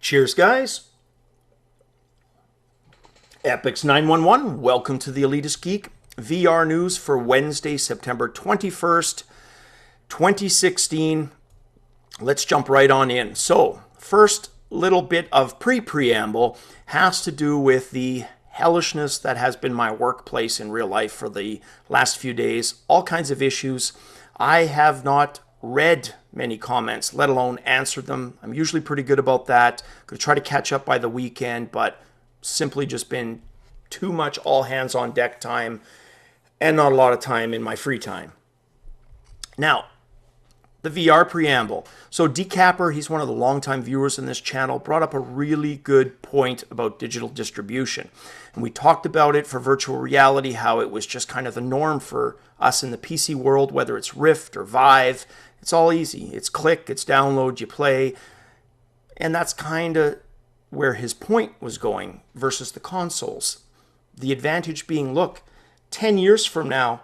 Cheers, guys. Epix 911, welcome to the Elitist Geek VR news for Wednesday, September 21st, 2016. Let's jump right on in. So, first little bit of preamble has to do with the hellishness that has been my workplace in real life for the last few days. All kinds of issues. I have not read many comments, let alone answered them. I'm usually pretty good about that. Going to try to catch up by the weekend, but simply just been too much all hands on deck time and not a lot of time in my free time. Now, the VR preamble. So Decapper, he's one of the longtime viewers in this channel, brought up a really good point about digital distribution. And we talked about it for virtual reality, how it was just kind of the norm for us in the PC world, whether it's Rift or Vive. It's all easy. It's click, it's download, you play. And that's kind of where his point was going versus the consoles. The advantage being, look, 10 years from now,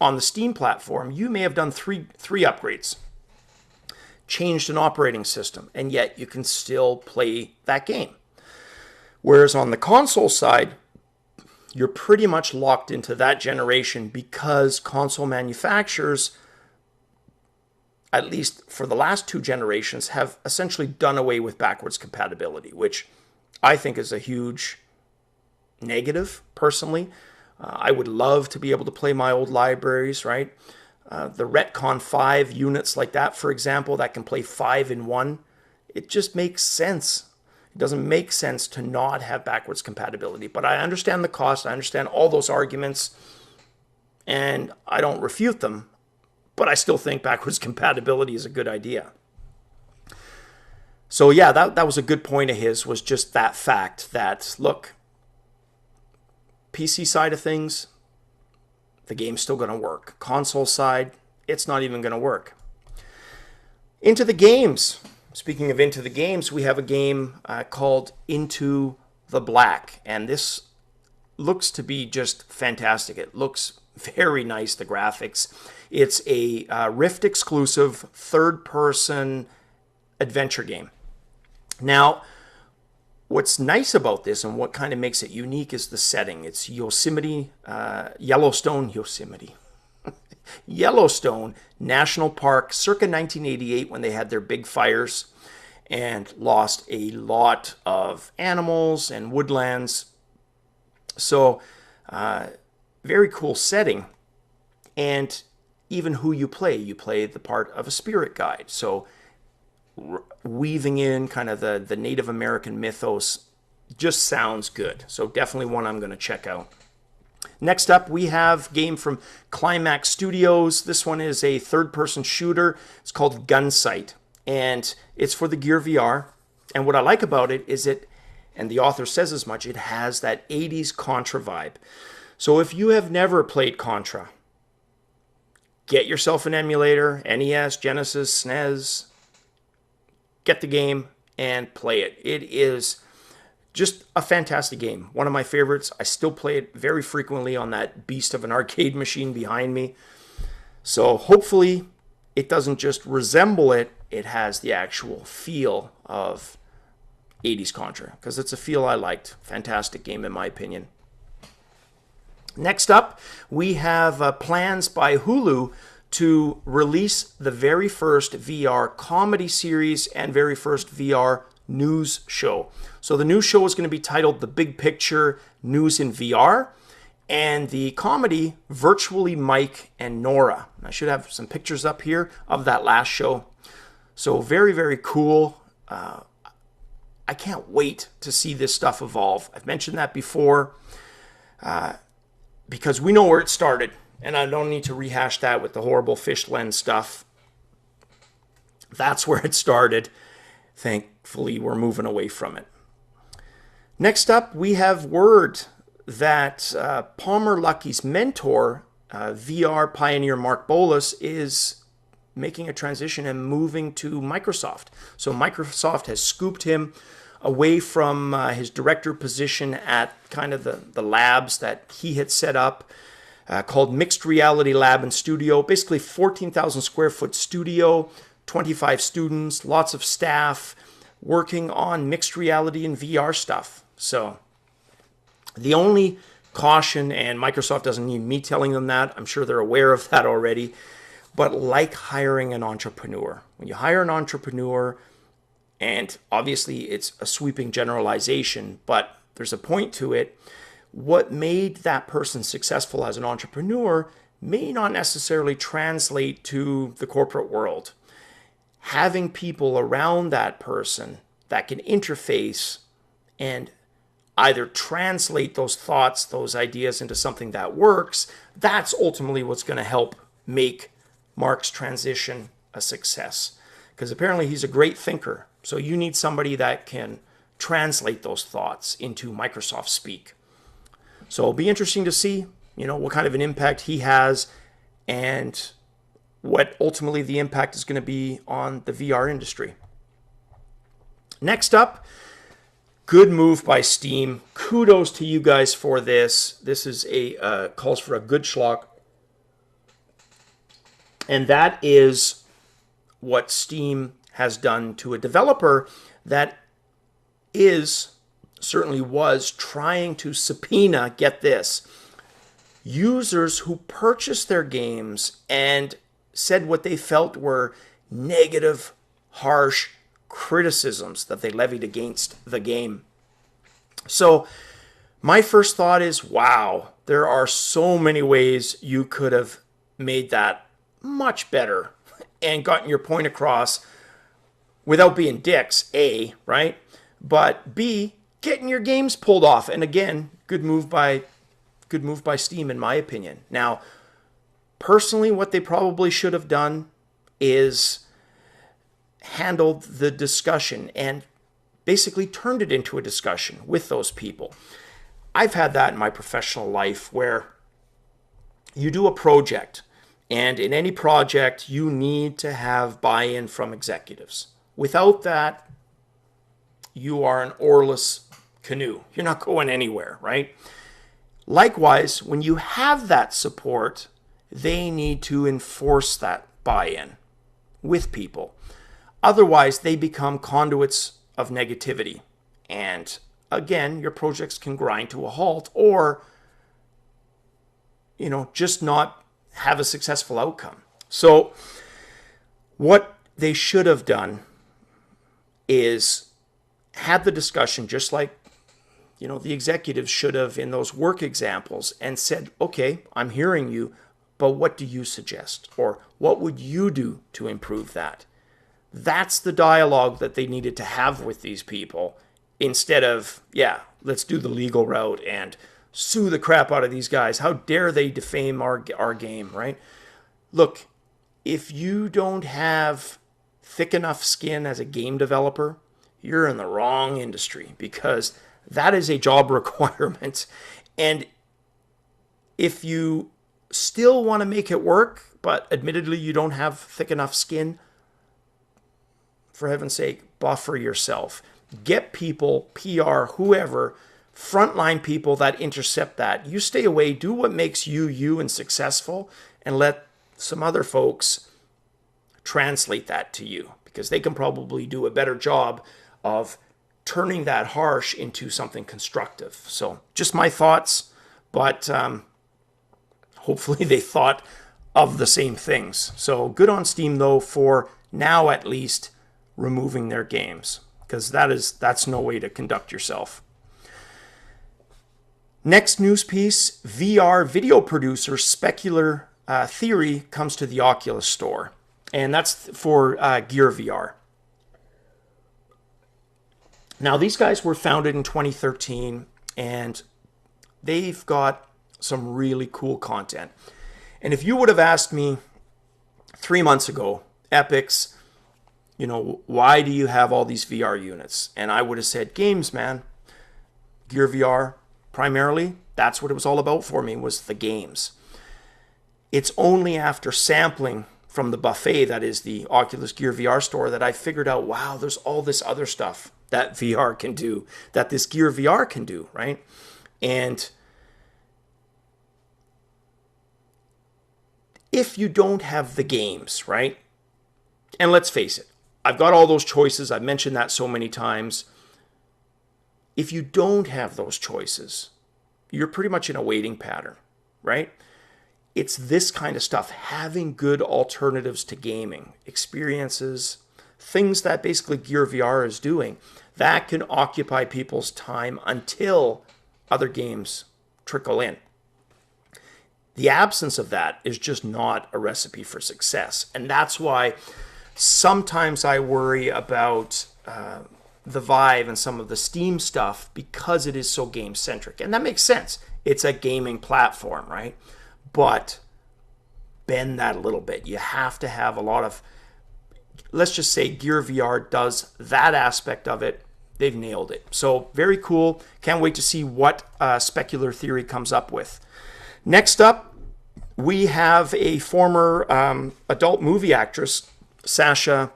on the Steam platform, you may have done three upgrades, changed an operating system, and yet you can still play that game. Whereas on the console side, you're pretty much locked into that generation because console manufacturers, at least for the last two generations, have essentially done away with backwards compatibility, which I think is a huge negative, personally. I would love to be able to play my old libraries, right? The Retcon 5 units like that, for example, that can play 5 in 1. It just makes sense. It doesn't make sense to not have backwards compatibility. But I understand the cost. I understand all those arguments. And I don't refute them. But I still think backwards compatibility is a good idea. So yeah, that was a good point of his, was just that fact that, look, PC side of things, the game's still going to work. Console side, it's not even going to work. Into the games. Speaking of into the games, we have a game called Into the Black. And this looks to be just fantastic. It looks very nice, the graphics. It's a Rift exclusive third-person adventure game. Now, what's nice about this and what kind of makes it unique is the setting. It's Yellowstone National Park, circa 1988, when they had their big fires and lost a lot of animals and woodlands. So, very cool setting. And even who you play the part of a spirit guide. So, weaving in kind of the Native American mythos just sounds good. So definitely one I'm going to check out. Next up, we have a game from Climax Studios. This one is a third-person shooter. It's called Gunsight, and it's for the Gear VR. And what I like about it is and the author says as much, it has that 80s Contra vibe. So if you have never played Contra, get yourself an emulator, NES, Genesis, SNES, get the game and play it. It is just a fantastic game. One of my favorites. I still play it very frequently on that beast of an arcade machine behind me. So hopefully it doesn't just resemble it. It has the actual feel of 80s Contra, because it's a feel I liked. Fantastic game in my opinion. Next up, we have plans by Hulu to release the very first VR comedy series and very first VR news show. So the news show is going to be titled The Big Picture News in VR, and the comedy, Virtually Mike and Nora. I should have some pictures up here of that last show. So very, very cool. I can't wait to see this stuff evolve. I've mentioned that before because we know where it started. And I don't need to rehash that with the horrible fish lens stuff. That's where it started. Thankfully, we're moving away from it. Next up, we have word that Palmer Luckey's mentor, VR pioneer Mark Bolas, is making a transition and moving to Microsoft. So Microsoft has scooped him away from his director position at kind of the labs that he had set up. Called Mixed Reality Lab and Studio. Basically 14,000 square foot studio, 25 students, lots of staff, working on mixed reality and VR stuff. So the only caution, and Microsoft doesn't need me telling them that, I'm sure they're aware of that already, but like hiring an entrepreneur. When you hire an entrepreneur, and obviously it's a sweeping generalization, but there's a point to it, what made that person successful as an entrepreneur may not necessarily translate to the corporate world. Having people around that person that can interface and either translate those thoughts, those ideas into something that works, that's ultimately what's going to help make Mark's transition a success. Because apparently he's a great thinker. So you need somebody that can translate those thoughts into Microsoft speak. So it'll be interesting to see, what kind of an impact he has and what ultimately the impact is going to be on the VR industry. Next up, good move by Steam. Kudos to you guys for this. This is calls for a good schlock. And that is what Steam has done to a developer that certainly was trying to subpoena, get this, users who purchased their games and said what they felt were negative, harsh criticisms that they levied against the game. So my first thought is, wow, there are so many ways you could have made that much better and gotten your point across without being dicks, A, right? But B, getting your games pulled off. And again, good move by Steam, in my opinion. Now, personally, what they probably should have done is handled the discussion and basically turned it into a discussion with those people. I've had that in my professional life where you do a project, and in any project, you need to have buy-in from executives. Without that, you are an oarless canoe. You're not going anywhere, right? Likewise, when you have that support, they need to enforce that buy-in with people. Otherwise, they become conduits of negativity. And again, your projects can grind to a halt or, just not have a successful outcome. So what they should have done is had the discussion just like, the executives should have in those work examples and said, okay, I'm hearing you, but what do you suggest? Or what would you do to improve that? That's the dialogue that they needed to have with these people instead of, let's do the legal route and sue the crap out of these guys. How dare they defame our game, right? Look, if you don't have thick enough skin as a game developer, you're in the wrong industry because that is a job requirement. And if you still want to make it work, but admittedly you don't have thick enough skin, for heaven's sake, buffer yourself. Get people, PR, whoever, frontline people that intercept that. You stay away, do what makes you and successful, and let some other folks translate that to you because they can probably do a better job of turning that harsh into something constructive. So just my thoughts, but hopefully they thought of the same things. So good on Steam, though, for now at least removing their games, because that's no way to conduct yourself. Next news piece, VR video producer Specular Theory comes to the Oculus store, and that's for Gear VR. Now, these guys were founded in 2013, and they've got some really cool content. And if you would have asked me 3 months ago, Epix, why do you have all these VR units? And I would have said, games, man. Gear VR, primarily, that's what it was all about for me, was the games. It's only after sampling from the buffet that is the Oculus Gear VR store that I figured out, wow, there's all this other stuff that VR can do, that this Gear VR can do, right? And if you don't have the games, right? And let's face it, I've got all those choices. I've mentioned that so many times. If you don't have those choices, you're pretty much in a waiting pattern, right? It's this kind of stuff, having good alternatives to gaming, experiences, things that basically Gear VR is doing, that can occupy people's time until other games trickle in. The absence of that is just not a recipe for success. And that's why sometimes I worry about the Vive and some of the Steam stuff, because it is so game-centric. And that makes sense. It's a gaming platform, right? But bend that a little bit. You have to have a lot of, let's just say Gear VR does that aspect of it. They've nailed it. So very cool. Can't wait to see what Specular Theory comes up with. Next up, we have a former adult movie actress, Sasha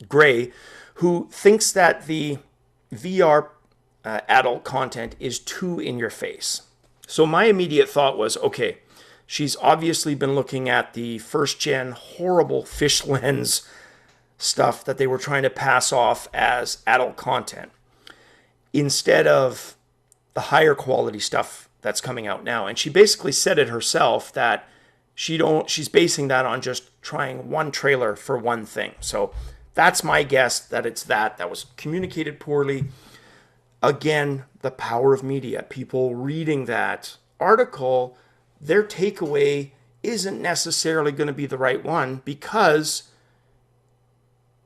Grey, who thinks that the VR adult content is too in your face. So my immediate thought was, okay, she's obviously been looking at the first-gen horrible fish lens stuff that they were trying to pass off as adult content, instead of the higher quality stuff that's coming out now. And she basically said it herself that she's basing that on just trying one trailer for one thing. So that's my guess, that it's that was communicated poorly. Again, the power of media. People reading that article, their takeaway isn't necessarily going to be the right one, because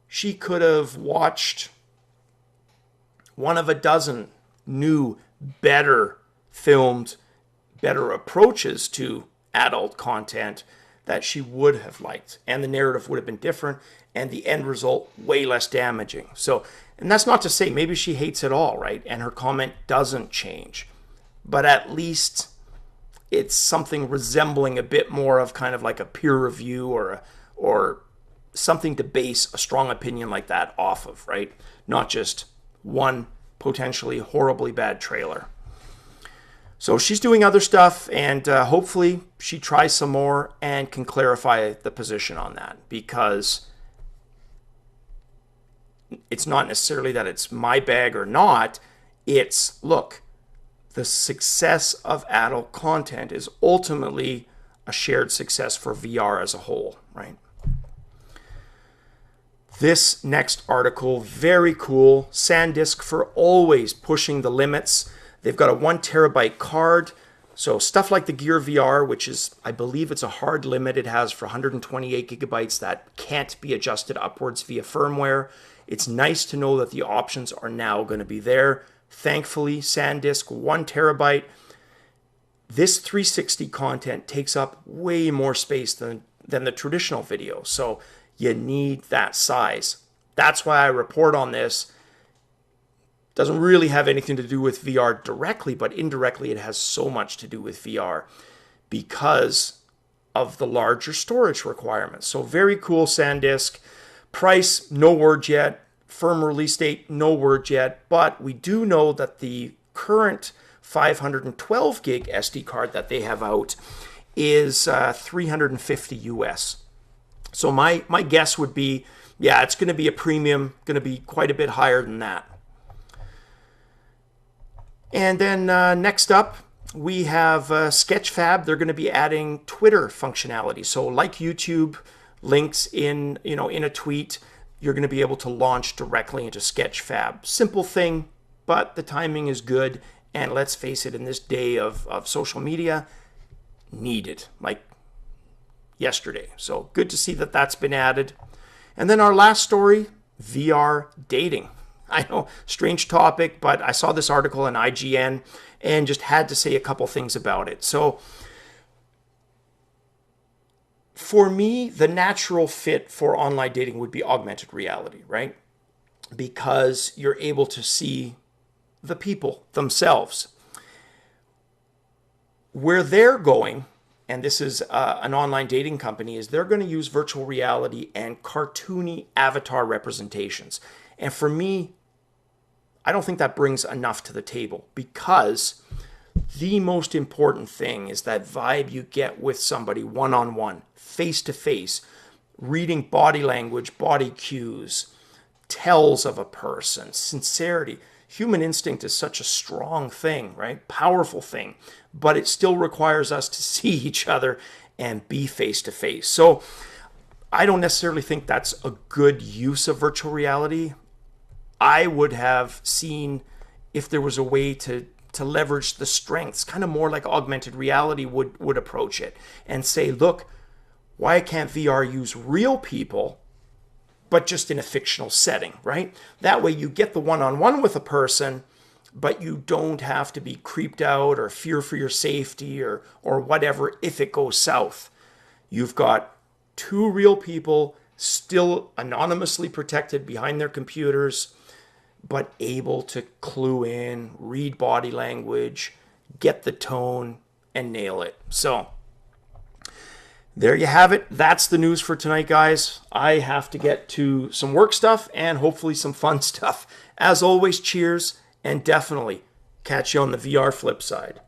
she could have watched one of a dozen new, better filmed, better approaches to adult content that she would have liked, and the narrative would have been different, and the end result way less damaging. So, and that's not to say maybe she hates it all, right? And her comment doesn't change, but at least it's something resembling a bit more of kind of like a peer review or something to base a strong opinion like that off of, right? Not just one potentially horribly bad trailer. So she's doing other stuff, and hopefully she tries some more and can clarify the position on that, because it's not necessarily that it's my bag or not. It's, look, the success of adult content is ultimately a shared success for VR as a whole, right? This next article, very cool. Sandisk for always pushing the limits. They've got a 1 terabyte card. So stuff like the Gear VR, which is, I believe it's a hard limit it has for 128 gigabytes that can't be adjusted upwards via firmware. It's nice to know that the options are now going to be there. Thankfully, Sandisk, 1 terabyte. This 360 content takes up way more space than the traditional video. So you need that size. That's why I report on this. Doesn't really have anything to do with VR directly, but indirectly it has so much to do with VR because of the larger storage requirements. So very cool, Sandisk. Price, no word yet. Firm release date, no word yet. But we do know that the current 512 gig SD card that they have out is $350 US. So my guess would be, yeah, it's going to be a premium, going to be quite a bit higher than that. And then next up, we have Sketchfab. They're going to be adding Twitter functionality. So like YouTube links in a tweet, you're going to be able to launch directly into Sketchfab. Simple thing, but the timing is good. And let's face it, in this day of social media, needed, like yesterday. So good to see that that's been added. And then our last story, VR dating. I know, strange topic, but I saw this article in IGN and just had to say a couple things about it. So for me, the natural fit for online dating would be augmented reality, right? Because you're able to see the people themselves. Where they're going, and this is an online dating company, is they're going to use virtual reality and cartoony avatar representations. And for me, I don't think that brings enough to the table, because the most important thing is that vibe you get with somebody one-on-one, face-to-face, reading body language, body cues, tells of a person, sincerity. Human instinct is such a strong thing, right? Powerful thing, but it still requires us to see each other and be face to face. So I don't necessarily think that's a good use of virtual reality. I would have seen if there was a way to leverage the strengths, kind of more like augmented reality would approach it, and say, look, why can't VR use real people, but just in a fictional setting, right? That way you get the one-on-one with a person, but you don't have to be creeped out or fear for your safety or whatever if it goes south. You've got two real people still anonymously protected behind their computers, but able to clue in, read body language, get the tone, and nail it. So there you have it. That's the news for tonight, guys. I have to get to some work stuff and hopefully some fun stuff. As always, cheers, and definitely catch you on the VR flip side.